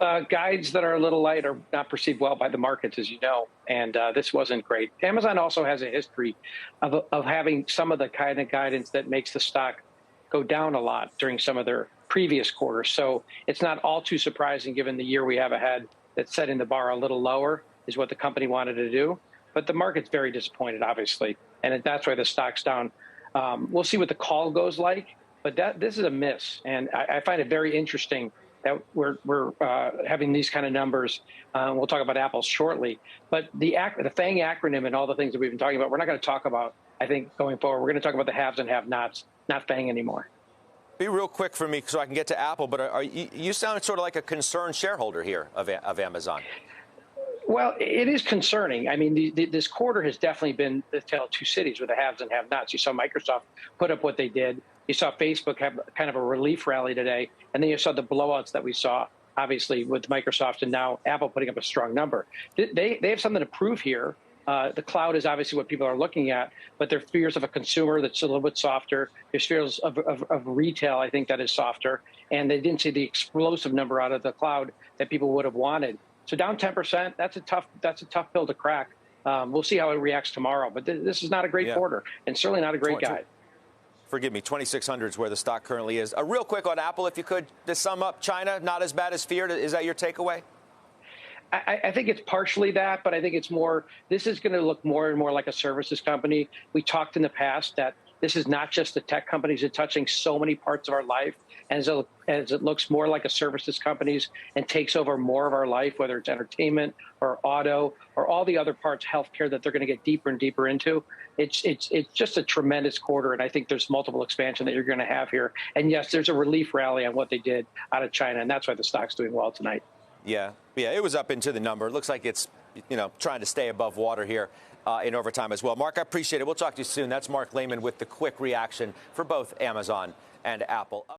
Guides that are a little light are not perceived well by the markets, as you know, and this wasn't great. Amazon also has a history of having some of the kind of guidance that makes the stock go down a lot during some of their previous quarters. So it's not all too surprising, given the year we have ahead, that setting the bar a little lower is what the company wanted to do. But the market's very disappointed, obviously, and that's why the stock's down. We'll see what the call goes like, but this is a miss, and I find it very interesting that we're having these kind of numbers. We'll talk about Apple shortly, but the FANG acronym and all the things that we've been talking about, we're not going to talk about, I think, going forward. We're going to talk about the haves and have-nots, not FANG anymore. Be real quick for me so I can get to Apple, but you sound sort of like a concerned shareholder here of Amazon. Well, it is concerning. I mean, this quarter has definitely been the tale of two cities with the haves and have-nots. You saw Microsoft put up what they did. You saw Facebook have kind of a relief rally today. And then you saw the blowouts that we saw, obviously, with Microsoft and now Apple putting up a strong number. They have something to prove here. The cloud is obviously what people are looking at, but there are fears of a consumer that's a little bit softer. There's fears of retail, I think, that is softer. And they didn't see the explosive number out of the cloud that people would have wanted. So down 10%, that's a tough pill to crack. We'll see how it reacts tomorrow. But this is not a great quarter, and certainly not a great guide. Forgive me, 2,600 is where the stock currently is. Real quick on Apple, if you could, to sum up, China, not as bad as feared. Is that your takeaway? I think it's partially that, but I think it's more, this is going to look more and more like a services company. We talked in the past that this is not just the tech companies, it's touching so many parts of our life. As it looks more like a services companies and takes over more of our life, whether it's entertainment or auto or all the other parts, healthcare, that they're going to get deeper and deeper into. It's just a tremendous quarter, and I think there's multiple expansion that you're going to have here. And yes, there's a relief rally on what they did out of China, and that's why the stock's doing well tonight. Yeah, it was up into the number. It looks like it's, trying to stay above water here in overtime as well. Mark, I appreciate it. We'll talk to you soon. That's Mark Lehmann with the quick reaction for both Amazon and Apple.